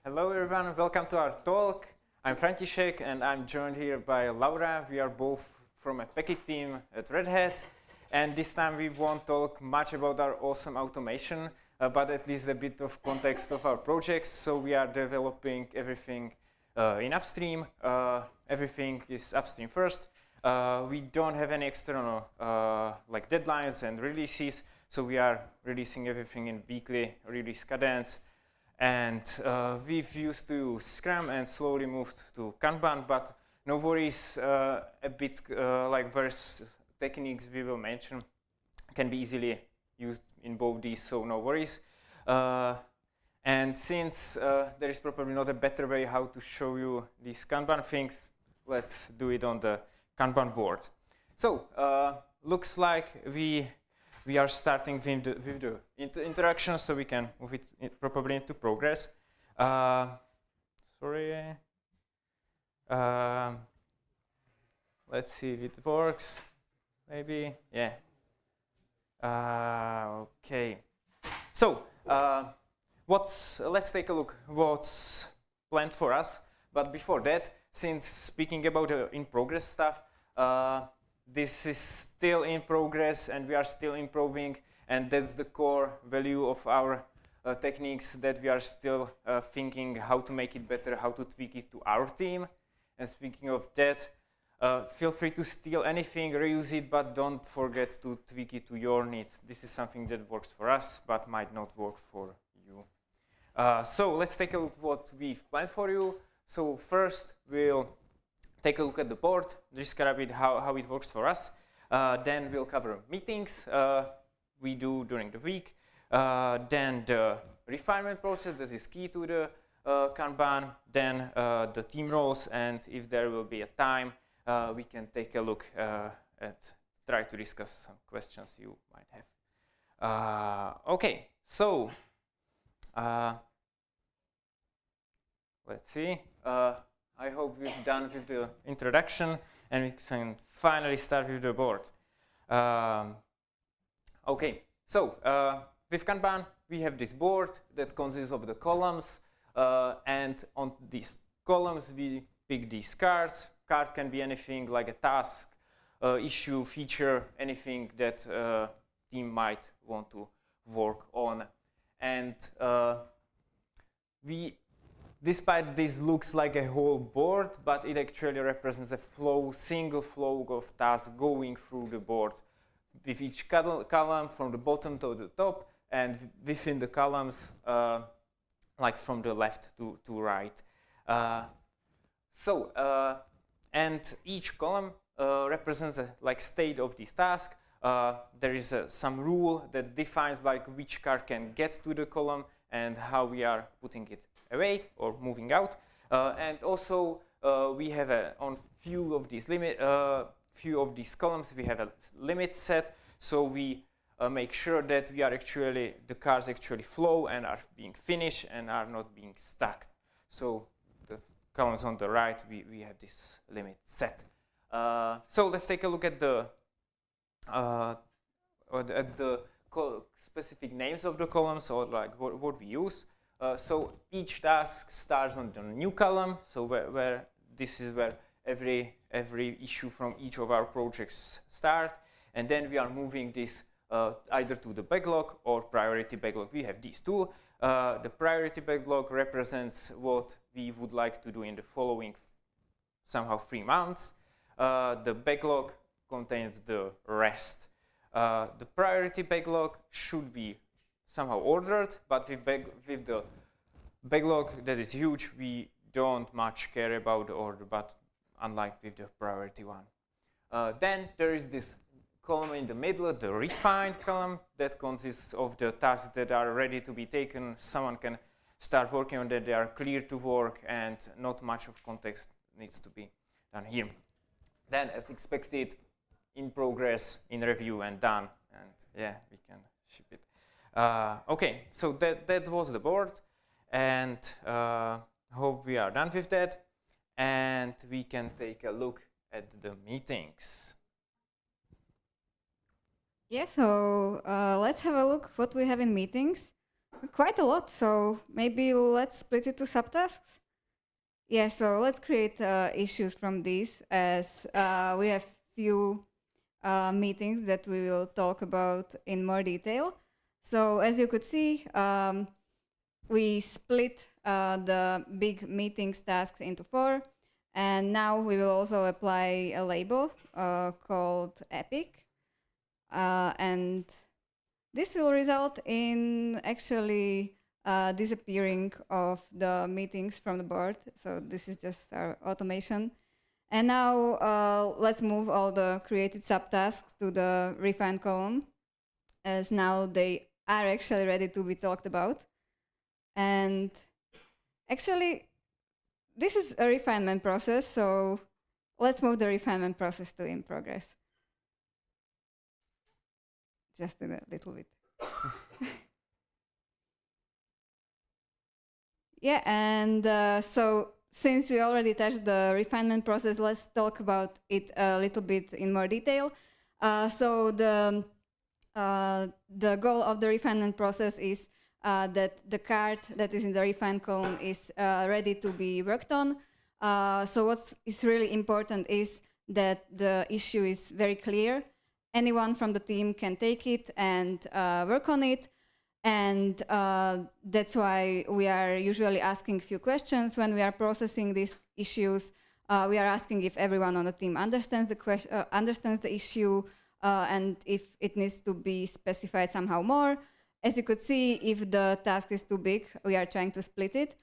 Hello everyone, welcome to our talk. I'm František and I'm joined here by Laura. We are both from a package team at Red Hat. And this time we won't talk much about our awesome automation, but at least a bit of context of our projects. So we are developing everything in upstream. Everything is upstream first. We don't have any external like deadlines and releases. So we are releasing everything in weekly release cadence. And we've used to use Scrum and slowly moved to Kanban, but no worries, a bit like various techniques we will mention can be easily used in both these, so no worries. And since there is probably not a better way how to show you these Kanban things, let's do it on the Kanban board. So, looks like we are starting with the interaction, so we can move it probably into progress. Sorry. Let's see if it works. Maybe, yeah. Okay. So, let's take a look what's planned for us. But before that, since speaking about in progress stuff, this is still in progress and we are still improving, and that's the core value of our techniques, that we are still thinking how to make it better, how to tweak it to our team. And speaking of that, feel free to steal anything, reuse it, but don't forget to tweak it to your needs. This is something that works for us, but might not work for you. So let's take a look what we've planned for you. So first, we'll take a look at the board, describe it how it works for us. Then we'll cover meetings we do during the week. Then the refinement process, this is key to the Kanban. Then the team roles, and if there will be a time, we can take a look at, try to discuss some questions you might have. Okay, so let's see. I hope we've done with the introduction and we can finally start with the board. Okay, so with Kanban, we have this board that consists of the columns, and on these columns we pick these cards. Card can be anything like a task, issue, feature, anything that team might want to work on. And despite this looks like a whole board, but it actually represents a flow, single flow of tasks going through the board, with each column from the bottom to the top, and within the columns, like from the left to right. And each column represents a state of this task. There is some rule that defines like which card can get to the column and how we are putting it away or moving out. And also we have on few of these columns we have a limit set, so we make sure that we are the cards actually flow and are being finished and are not being stuck. So the columns on the right, we have this limit set. So let's take a look at the specific names of the columns, or like what we use. So each task starts on the new column, so where this is where every issue from each of our projects start, and then we are moving this either to the backlog or priority backlog. We have these two. The priority backlog represents what we would like to do in the following somehow 3 months. The backlog contains the rest. The priority backlog should be somehow ordered, but with the backlog that is huge, we don't much care about the order, but unlike with the priority one. Then there is this column in the middle, the refined column, that consists of the tasks that are ready to be taken. Someone can start working on that, they are clear to work, and not much of context needs to be done here. Then, as expected, in progress, in review, and done, and yeah, we can ship it. Okay, so that was the board, and hope we are done with that, and we can take a look at the meetings. Yeah, so let's have a look what we have in meetings. Quite a lot, so maybe let's split it to subtasks. Yeah, so let's create issues from these, as we have few meetings that we will talk about in more detail. So as you could see, we split the big meetings tasks into 4, and now we will also apply a label called epic, and this will result in actually disappearing of the meetings from the board. So this is just our automation. And now let's move all the created subtasks to the refined column, as now they are actually ready to be talked about. And actually, this is a refinement process, so let's move the refinement process to in progress. Just in a little bit. Yeah, and so since we already touched the refinement process, let's talk about it a little bit in more detail. So the goal of the refinement process is that the card that is in the refined column is ready to be worked on. So what is really important is that the issue is very clear. Anyone from the team can take it and work on it. And that's why we are usually asking a few questions when we are processing these issues. We are asking if everyone on the team understands the issue and if it needs to be specified somehow more. As you could see, if the task is too big, we are trying to split it.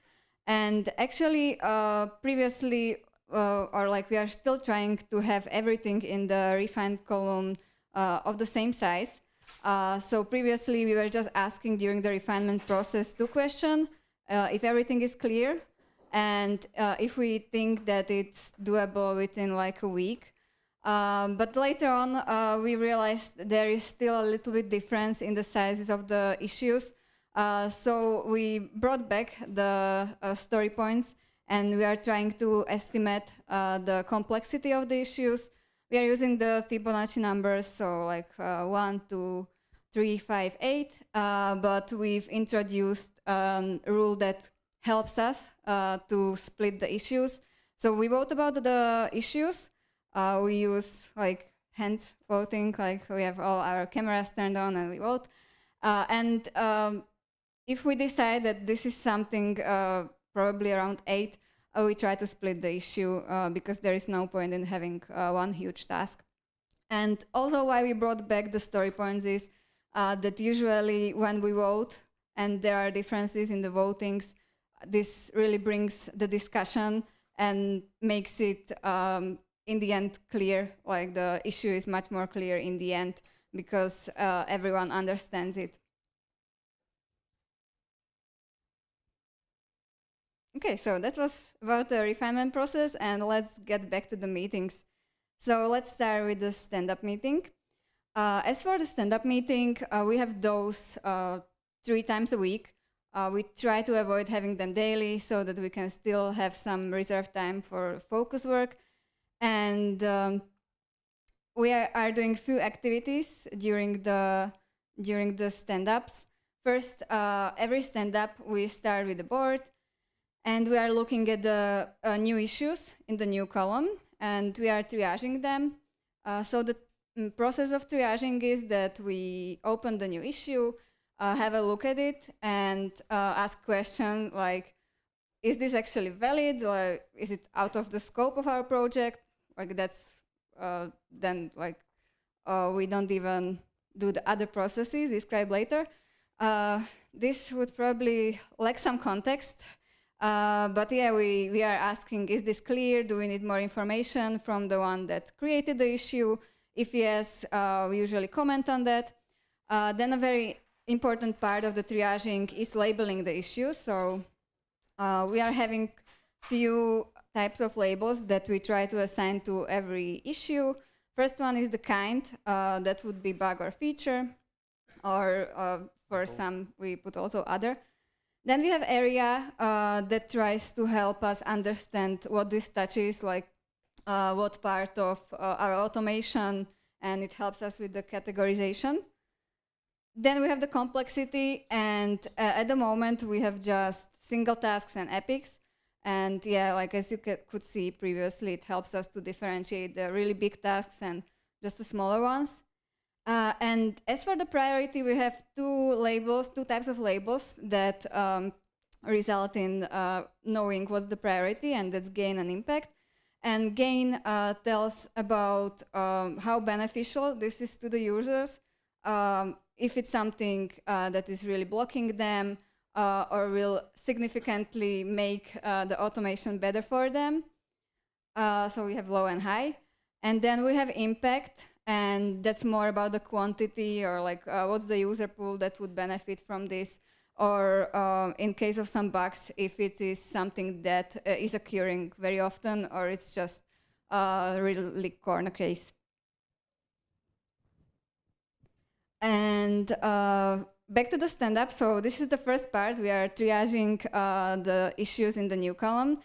And actually, previously, or like we are still trying to have everything in the refined column of the same size. So previously, we were just asking during the refinement process 2 questions, if everything is clear, and if we think that it's doable within like a week. But later on, we realized there is still a little bit difference in the sizes of the issues. So we brought back the story points, and we are trying to estimate the complexity of the issues. We are using the Fibonacci numbers, so like 1, 2, 3, 5, 8, but we've introduced a rule that helps us to split the issues. So we vote about the issues. We use like hands voting, like we have all our cameras turned on and we vote. And if we decide that this is something probably around 8, we try to split the issue because there is no point in having one huge task. And also why we brought back the story points is that usually when we vote and there are differences in the votings, this really brings the discussion and makes it in the end clear, like the issue is much more clear in the end because everyone understands it. Okay, so that was about the refinement process, and let's get back to the meetings. So let's start with the stand-up meeting. As for the stand-up meeting, we have those 3 times a week. We try to avoid having them daily so that we can still have some reserved time for focus work. And we are doing few activities during the stand-ups. First, every stand-up we start with the board, and we are looking at the new issues in the new column, and we are triaging them. So the process of triaging is that we open the new issue, have a look at it, and ask questions like, is this actually valid, or is it out of the scope of our project? Like that's then like we don't even do the other processes described later. This would probably lack some context. But yeah, we are asking, is this clear? Do we need more information from the one that created the issue? If yes, we usually comment on that. Then a very important part of the triaging is labeling the issue. So we are having few types of labels that we try to assign to every issue. First one is the kind, that would be bug or feature, or for some we put also other. Then we have area that tries to help us understand what this touches, like what part of our automation, and it helps us with the categorization. Then we have the complexity, and at the moment we have just single tasks and epics. And yeah, like as you could see previously, it helps us to differentiate the really big tasks and just the smaller ones. And as for the priority, we have two types of labels that result in knowing what's the priority, and that's gain and impact. And gain tells about how beneficial this is to the users, if it's something that is really blocking them or will significantly make the automation better for them. So we have low and high. And then we have impact, and that's more about the quantity, or like what's the user pool that would benefit from this, or in case of some bugs, if it is something that is occurring very often, or it's just a really corner case. And back to the stand-up. So this is the first part. We are triaging the issues in the new column.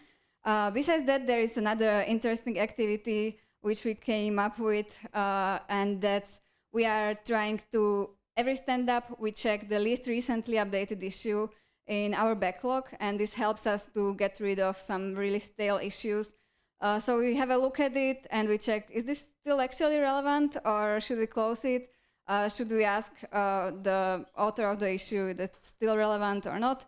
Besides that, there is another interesting activity which we came up with, and that's we are trying to, every stand-up, we check the least recently updated issue in our backlog, and this helps us to get rid of some really stale issues. So we have a look at it, and we check, is this still actually relevant, or should we close it? Should we ask the author of the issue if that's still relevant or not?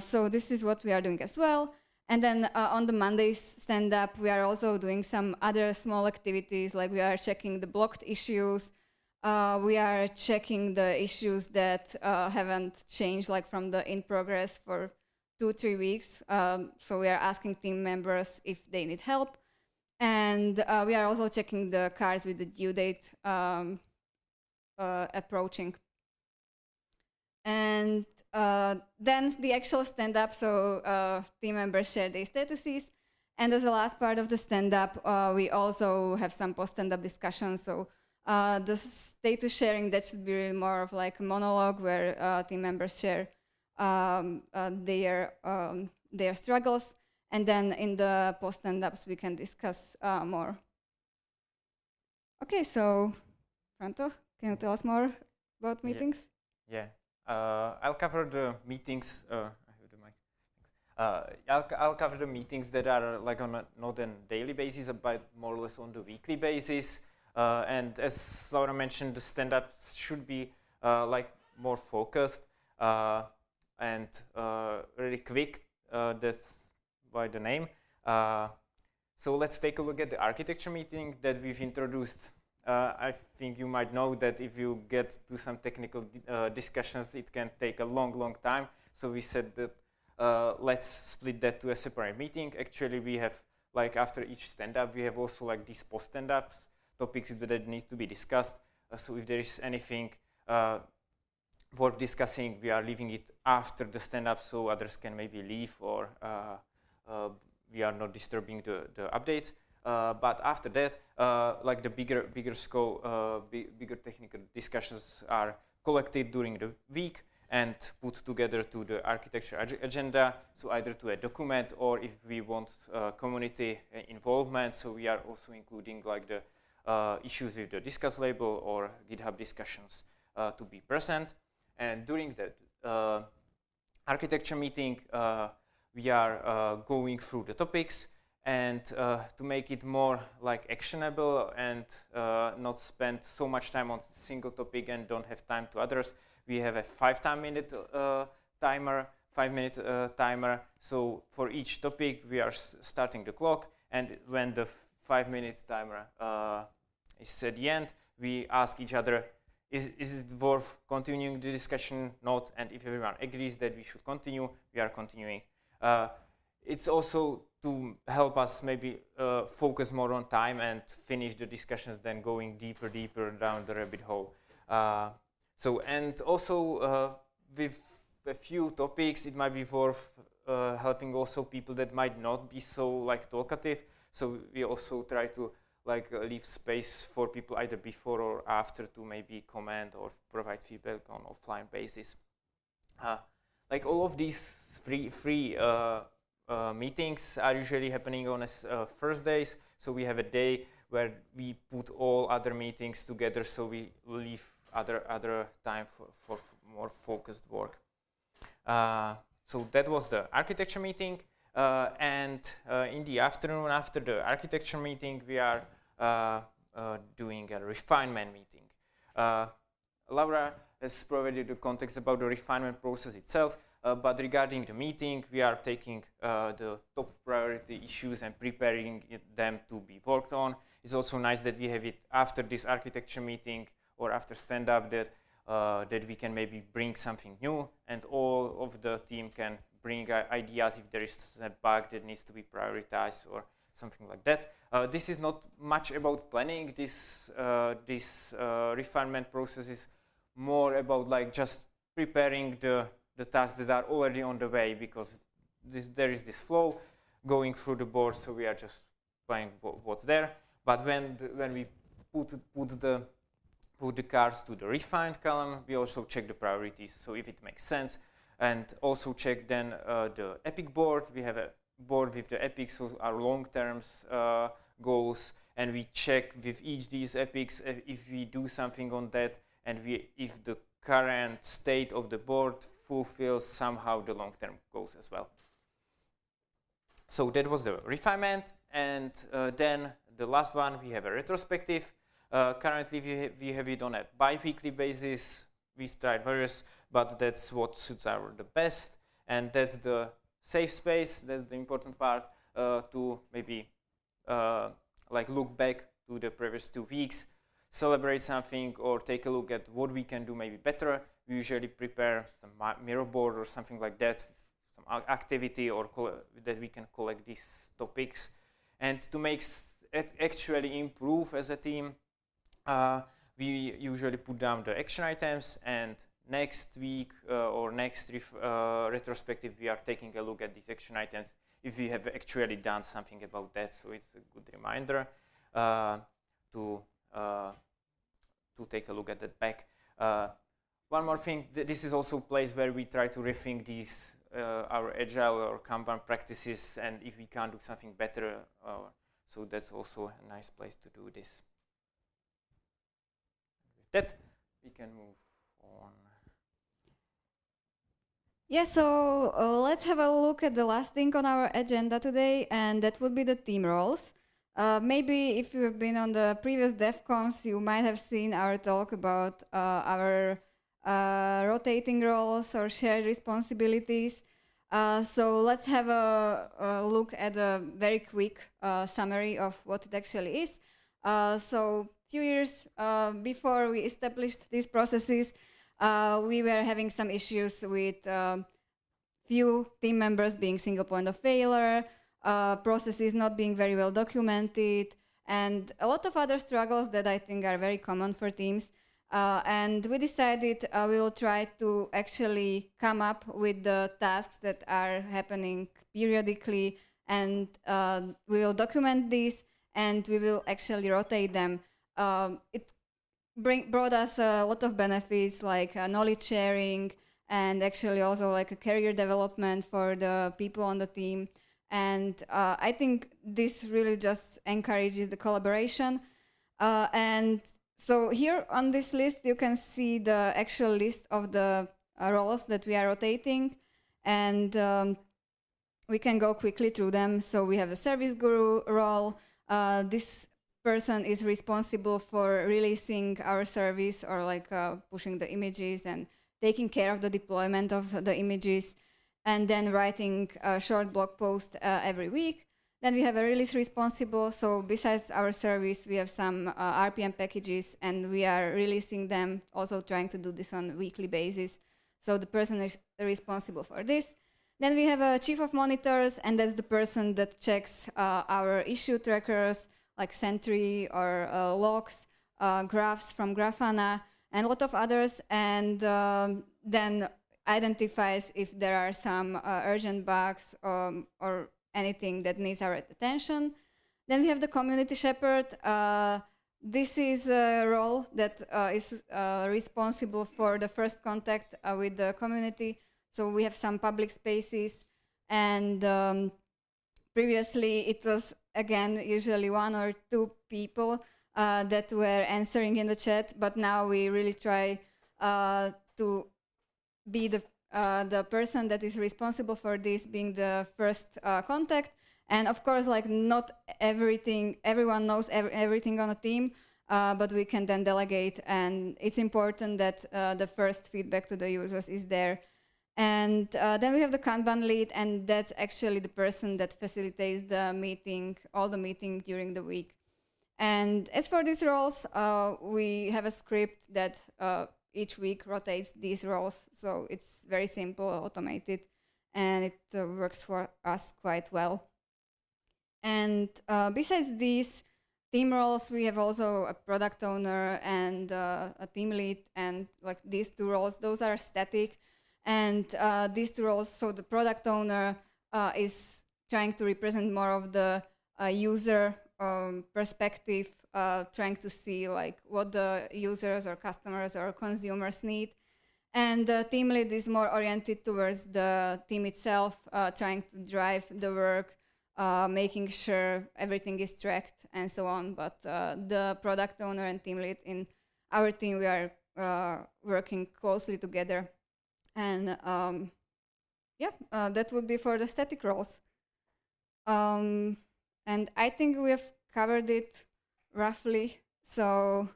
So this is what we are doing as well. And then on the Mondays stand-up, we are also doing some other small activities, like we are checking the blocked issues. We are checking the issues that haven't changed, like from the in progress for 2-3 weeks. So we are asking team members if they need help. And we are also checking the cards with the due date approaching. And then the actual stand-up, so team members share their statuses. And as the last part of the stand-up, we also have some post-stand-up discussions. So the status sharing, that should be really more of like a monologue where team members share their struggles. And then in the post-stand-ups, we can discuss more. Okay, so Franto, can you tell us more about meetings? Yeah. I'll cover the meetings. I have the mic. I'll cover the meetings that are like on a not on daily basis, but more or less on the weekly basis. And as Laura mentioned, the stand-ups should be like more focused and really quick. That's by the name. So let's take a look at the architecture meeting that we've introduced. I think you might know that if you get to some technical discussions, it can take a long time. So we said that let's split that to a separate meeting. Actually, we have, like after each stand-up, we have also like these post-stand-ups, topics that need to be discussed. So if there is anything worth discussing, we are leaving it after the stand-up so others can maybe leave, or we are not disturbing the updates. But after that, like the bigger scope, bigger technical discussions are collected during the week and put together to the architecture agenda, so either to a document, or if we want community involvement, so we are also including like the issues with the discuss label or GitHub discussions to be present. And during the architecture meeting, we are going through the topics, and to make it more like actionable and not spend so much time on a single topic and don't have time to others, we have a 5-minute timer, 5-minute timer. So for each topic, we are starting the clock, and when the 5-minute timer is at the end, we ask each other, is it worth continuing the discussion? Not. And if everyone agrees that we should continue, we are continuing. It's also to help us maybe focus more on time and finish the discussions than going deeper down the rabbit hole. So, and also with a few topics, it might be worth helping also people that might not be so like talkative. So we also try to like leave space for people either before or after to maybe comment or provide feedback on offline basis. Like all of these free meetings are usually happening on Thursdays. So we have a day where we put all other meetings together, so we leave other time for more focused work. So that was the architecture meeting, and in the afternoon after the architecture meeting, we are doing a refinement meeting. Laura has provided the context about the refinement process itself, but regarding the meeting, we are taking the top priority issues and preparing them to be worked on. It's also nice that we have it after this architecture meeting or after stand-up that we can maybe bring something new, and all of the team can bring ideas if there is a bug that needs to be prioritized or something like that. This is not much about planning. This refinement process is more about like just preparing the tasks that are already on the way, because there is this flow going through the board, so we are just planning what's there. But when we put the cards to the refined column, we also check the priorities, so if it makes sense, and also check then the epic board. We have a board with the epics, so our long-term goals, and we check with each these epics if we do something on that, and if the current state of the board fulfills somehow the long-term goals as well. So that was the refinement, and then the last one, we have a retrospective. Currently, we have it on a bi-weekly basis. We've tried various, but that's what suits the best, and that's the safe space. That's the important part, to maybe like look back to the previous 2 weeks, celebrate something, or take a look at what we can do maybe better. We usually prepare some mirror board or something like that, some activity, or that we can collect these topics. And to make it actually improve as a team, we usually put down the action items, and next week or next retrospective, we are taking a look at these action items if we have actually done something about that. So it's a good reminder to take a look at that back. One more thing, this is also a place where we try to rethink these our Agile or Kanban practices, and if we can do something better, so that's also a nice place to do this. With that, we can move on. Yeah, so let's have a look at the last thing on our agenda today, and that would be the team roles. Maybe if you've been on the previous DevConfs, you might have seen our talk about our rotating roles or shared responsibilities. So let's have a look at a very quick summary of what it actually is. So a few years before we established these processes, we were having some issues with few team members being single point of failure, processes not being very well documented, and a lot of other struggles that I think are very common for teams. And we decided we will try to actually come up with the tasks that are happening periodically, and we will document these, and we will actually rotate them. It brought us a lot of benefits, like knowledge sharing, and actually also like a career development for the people on the team. And I think this really just encourages the collaboration. And so here on this list, you can see the actual list of the roles that we are rotating. And we can go quickly through them. So we have a service guru role. This person is responsible for releasing our service, or like pushing the images and taking care of the deployment of the images, and then writing a short blog post every week. Then we have a release responsible. So besides our service, we have some RPM packages, and we are releasing them, also trying to do this on a weekly basis. So the person is responsible for this. Then we have a chief of monitors, and that's the person that checks our issue trackers, like Sentry or logs, graphs from Grafana, and a lot of others, and then identifies if there are some urgent bugs or anything that needs our attention. Then we have the community shepherd. This is a role that is responsible for the first contact with the community. So we have some public spaces, and previously it was, again, usually 1 or 2 people that were answering in the chat, but now we really try to be the person that is responsible for this being the first contact. And of course, like not everyone knows everything on a team, but we can then delegate, and it's important that the first feedback to the users is there. And then we have the Kanban lead, and that's actually the person that facilitates the meeting, all the meeting during the week. And as for these roles, we have a script that each week rotates these roles, so it's very simple, automated, and it works for us quite well. And besides these team roles, we have also a product owner and a team lead, and like these two roles, those are static. And these two roles, so the product owner is trying to represent more of the user perspective, trying to see like what the users or customers or consumers need. And the team lead is more oriented towards the team itself, trying to drive the work, making sure everything is tracked and so on. But the product owner and team lead in our team, we are working closely together. And that would be for the static roles. And I think we have covered it roughly. So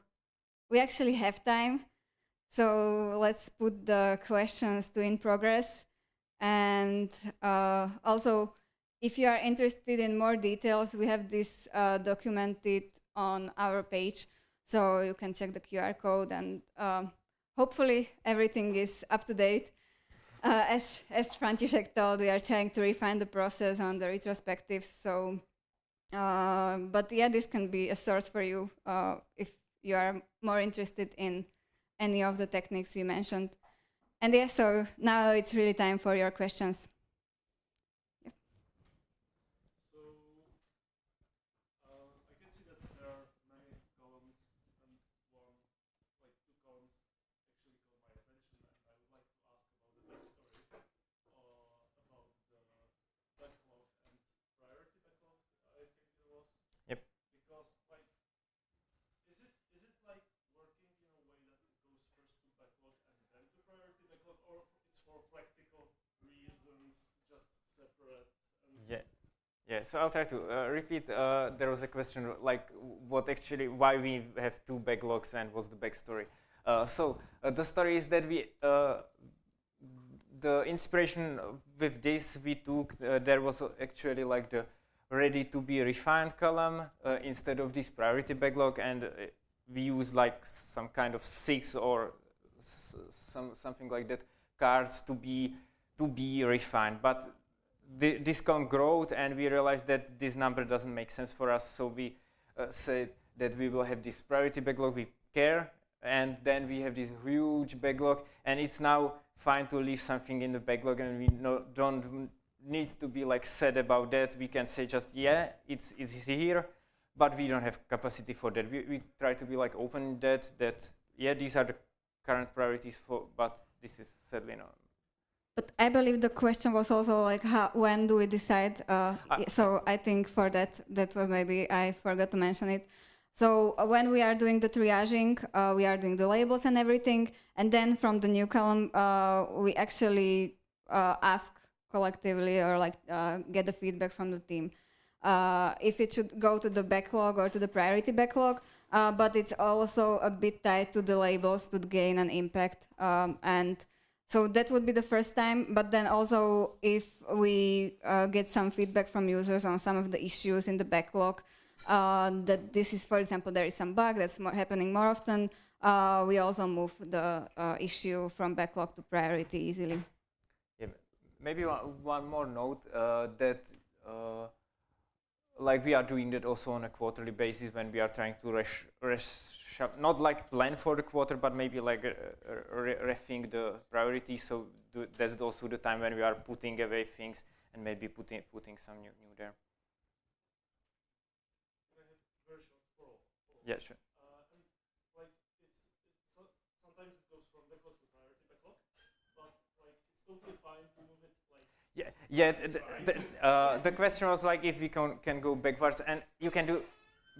we actually have time. So let's put the questions to in progress. And also, if you are interested in more details, we have this documented on our page. So you can check the QR code, and hopefully everything is up to date. As František told, we are trying to refine the process on the retrospectives. So, but yeah, this can be a source for you if you are more interested in any of the techniques we mentioned. And yeah, so now it's really time for your questions. Yep. So I can see that there are many columns, and two columns actually caught my attention, and I would like to ask about the backstory about the backlog and priority backlog, I think it was. Yep. Because like, is it like working in a way that it goes first to backlog and then to priority backlog, or it's for practical reasons just separate? And Yeah, so I'll try to repeat. There was a question like why we have two backlogs and what's the backstory. So the story is that the inspiration with this we took, there was actually like the ready to be refined column instead of this priority backlog, and we use like some kind of 6 or something like that cards to be refined. But this column growth, and we realized that this number doesn't make sense for us, so we said that we will have this priority backlog we care, and then we have this huge backlog, and it's now fine to leave something in the backlog, and we don't need to be like sad about that. We can say just, yeah, it's here, but we don't have capacity for that. We try to be like open in that yeah, these are the current priorities but this is sadly not. But I believe the question was also like, when do we decide? So I think for that was maybe I forgot to mention it. So when we are doing the triaging, we are doing the labels and everything, and then from the new column, we actually ask collectively or like get the feedback from the team if it should go to the backlog or to the priority backlog. But it's also a bit tied to the labels to gain an impact, and so that would be the first time. But then also if we get some feedback from users on some of the issues in the backlog, that this is, for example, there is some bug that's happening more often, we also move the issue from backlog to priority easily. Yeah, maybe one more note that like we are doing that also on a quarterly basis when we are trying to not like plan for the quarter, but maybe like rethink the priorities. So that's also the time when we are putting away things and maybe putting some new there. Very short follow. Yeah, sure. And like sometimes it goes from backlog to priority backlog, but like it's totally fine to move it like. Yeah. The question was like if we can go backwards, and you can do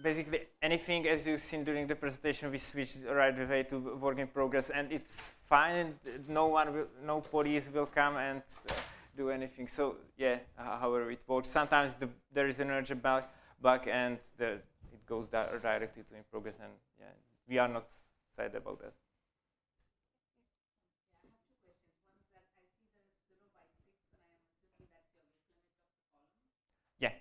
basically anything, as you've seen during the presentation, we switched right away to work in progress, and it's fine. No police will come and do anything. So yeah, however it works. Sometimes there is an urgent bug, and it goes directly to in progress, and yeah, we are not sad about that. Yeah.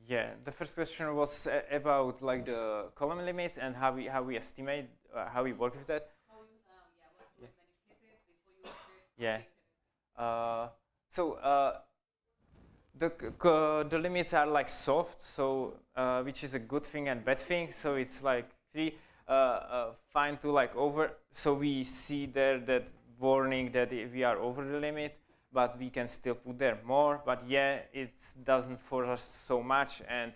Yeah, the first question was about like the column limits and how we estimate how we work with that. Yeah. So the limits are like soft, so which is a good thing and bad thing. So it's like fine to like over. So we see there that warning that we are over the limit, but we can still put there more. But yeah, it doesn't force us so much, and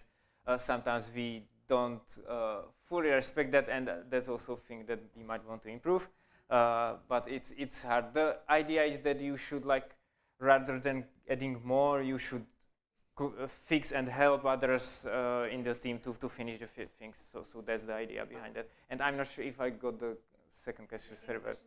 sometimes we don't fully respect that, and that's also a thing that we might want to improve. But it's hard. The idea is that you should like, rather than adding more, you should fix and help others in the team to finish the things. So that's the idea behind that. And I'm not sure if I got the second question. Sorry, but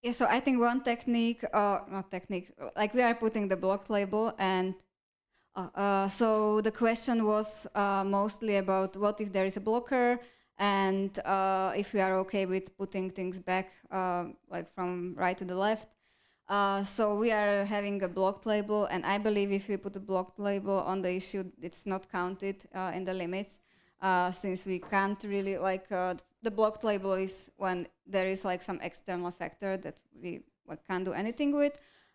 yeah, so I think one technique, not technique, like we are putting the block label, and so the question was mostly about what if there is a blocker, and if we are okay with putting things back, like from right to the left. So we are having a blocked label, and I believe if we put a blocked label on the issue, it's not counted in the limits, since we can't really like the blocked label is when there is like some external factor that we like, can't do anything with.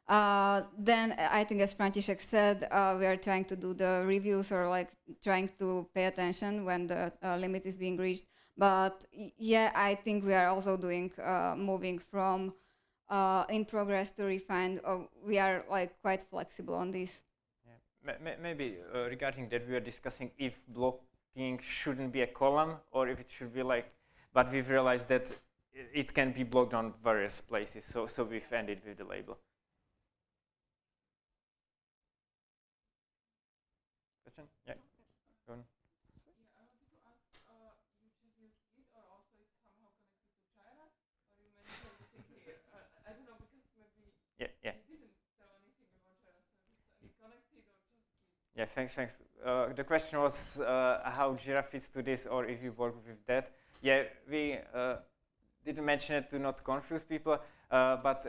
Then I think, as František said, we are trying to do the reviews or like trying to pay attention when the limit is being reached. But yeah, I think we are also doing moving from in progress to refined. We are like quite flexible on this. Yeah. Maybe regarding that, we are discussing if blocking shouldn't be a column or if it should be like, but we've realized that it can be blocked on various places. So we've ended with the label. Question? Yeah. Go on. Yeah, I wanted to ask, you just use Git or also it's somehow connected to Jira? Or you mentioned everything here? I don't know, because maybe Yeah. you didn't tell anything about Jira, so it's connected or just Git? Yeah, thanks. The question was how Jira fits to this, or if you work with that. Yeah, we didn't mention it to not confuse people, but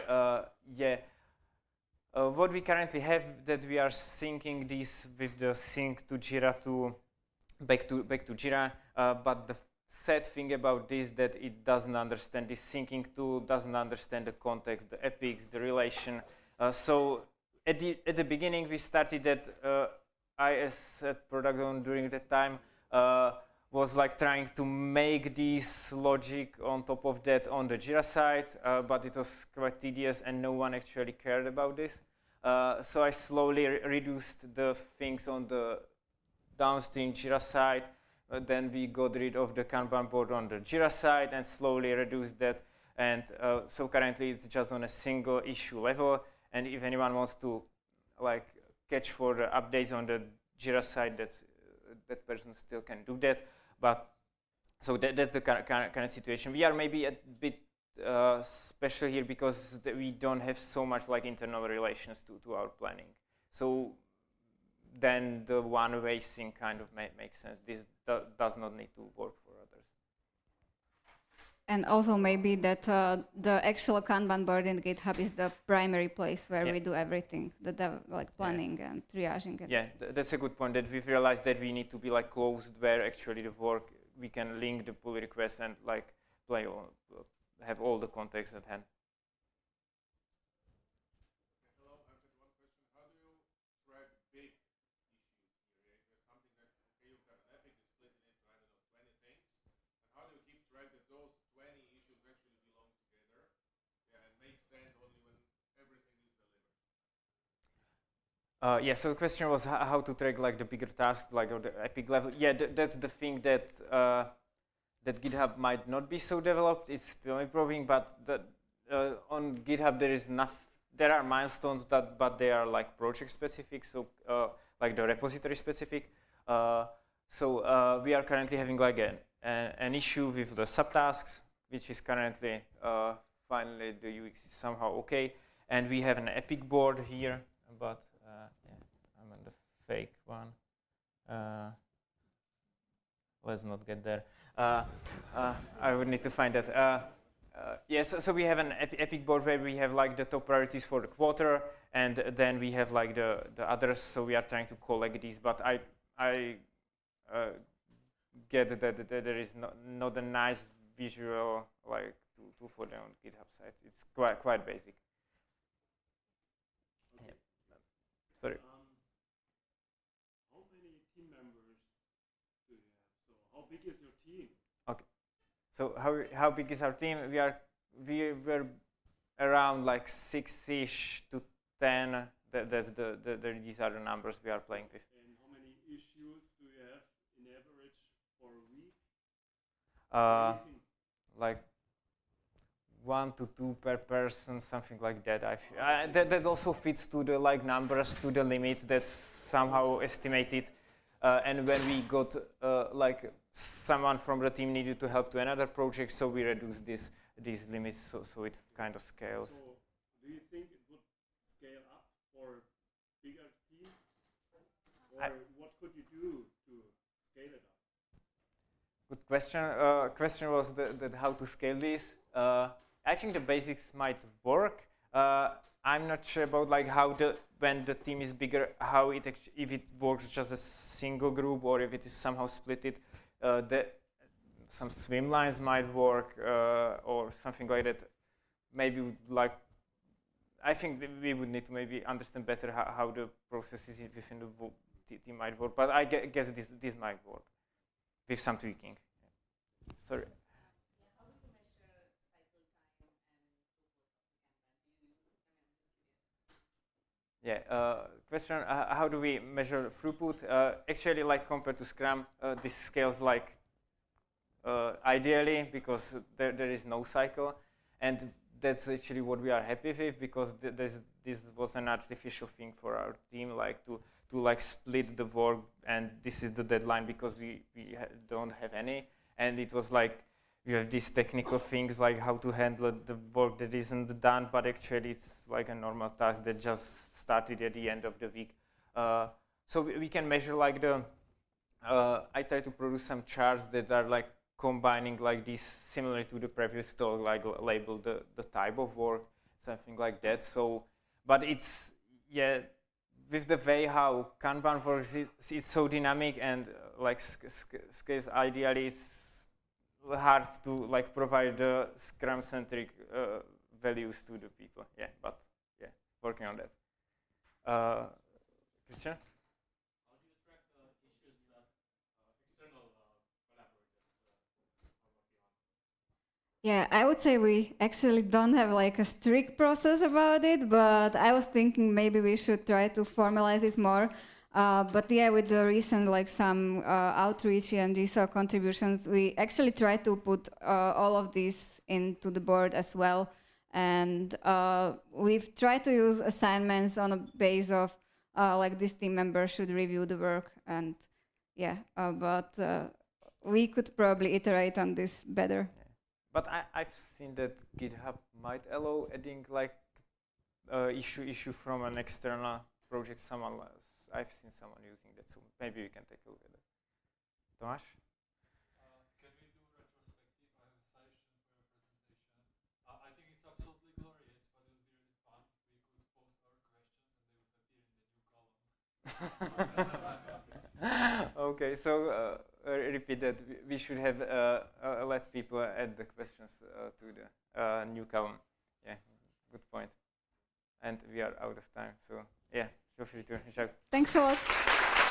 yeah. What we currently have, that we are syncing this with the sync to Jira back to Jira, but the sad thing about this that it doesn't understand this syncing tool, doesn't understand the context, the epics, the relation. So at the beginning we started that I, as a product owner during that time, was like trying to make this logic on top of that on the Jira side, but it was quite tedious and no one actually cared about this. So I slowly reduced the things on the downstream Jira side. Then we got rid of the Kanban board on the Jira side and slowly reduced that. And so currently it's just on a single issue level. And if anyone wants to like catch for the updates on the Jira side, that person still can do that. But so that's the current situation. We are maybe a bit special here because we don't have so much like internal relations to our planning. So then the one-way sync kind of makes sense. This does not need to work for others. And also maybe that the actual Kanban board in GitHub is the primary place where we do everything, the like planning and triaging. Yeah, that's a good point, that we've realized that we need to be like closed where actually the work, we can link the pull request and like have all the context at hand. Hello, I've got one question. How do you track big issues here? There's something that, okay, you've got an epic, you split it into, I don't know, 20 things. And how do you keep track that those Yeah, so the question was how to track like the bigger tasks, like on the epic level. Yeah, that's the thing that that GitHub might not be so developed. It's still improving, but on GitHub there are milestones but they are like project specific, so like the repository specific. So we are currently having like an issue with the subtasks, which is currently finally the UX is somehow okay, and we have an epic board here, but yeah, I'm on the fake one. Let's not get there. I would need to find that. Yes, so we have an epic board where we have like the top priorities for the quarter, and then we have like the others. So we are trying to collect these, but I get that there is not a nice visual like to for the on GitHub site. It's quite basic. Okay. Yeah. Sorry. How many team members do you have? So how big is your team? Okay. So how big is our team? We were around like 6-ish to 10. That's these are the numbers we are playing with. And how many issues do you have in average for a week? Like 1 to 2 per person, something like that. That also fits to the like numbers to the limit that's somehow estimated. And when we got like someone from the team needed to help to another project, so we reduced these limits, so it kind of scales. So do you think it would scale up for bigger teams? Or what could you do to scale it up? Good question. Question was that how to scale this. I think the basics might work. I'm not sure about like how when the team is bigger, how if it works just a single group or if it is somehow splitted. Some swim lines might work or something like that. Maybe like I think that we would need to maybe understand better how the processes within the team might work. But I guess this might work with some tweaking. Sorry. How do you measure cycle time and throughput of the Kanban? Do you use it? I'm just curious. Yeah, question, how do we measure throughput? Actually, like compared to Scrum, this scales like ideally because there is no cycle. And that's actually what we are happy with because this was an artificial thing for our team, like to like split the work and this is the deadline because we don't have any. And it was like, we have these technical things like how to handle the work that isn't done, but actually it's like a normal task that just started at the end of the week. So we can measure like I try to produce some charts that are like combining like this similar to the previous talk, like label the type of work, something like that. So, but it's, yeah, with the way how Kanban works, it's so dynamic and like scales ideally, it's hard to like provide the Scrum-centric values to the people. Yeah, but yeah, working on that. Christian? How do you track the issues that external collaborators are working on? Yeah, I would say we actually don't have like a strict process about it, but I was thinking maybe we should try to formalize it more. But yeah, with the recent like some outreach and GSO contributions, we actually try to put all of these into the board as well. And we've tried to use assignments on a base of like this team member should review the work, and yeah, but we could probably iterate on this better. Yeah. But I've seen that GitHub might allow adding like issue from an external project. I've seen someone using that, so maybe we can take a look at that. Tomáš? Can we do retrospective? I have a suggestion for your presentation. I think it's absolutely glorious, but it would be really fun if we could post our questions and they would appear in the new column. Okay, so repeat that. We should have let people add the questions to the new column. Yeah, good point. And we are out of time, so yeah, feel free to reach out. Thanks a lot.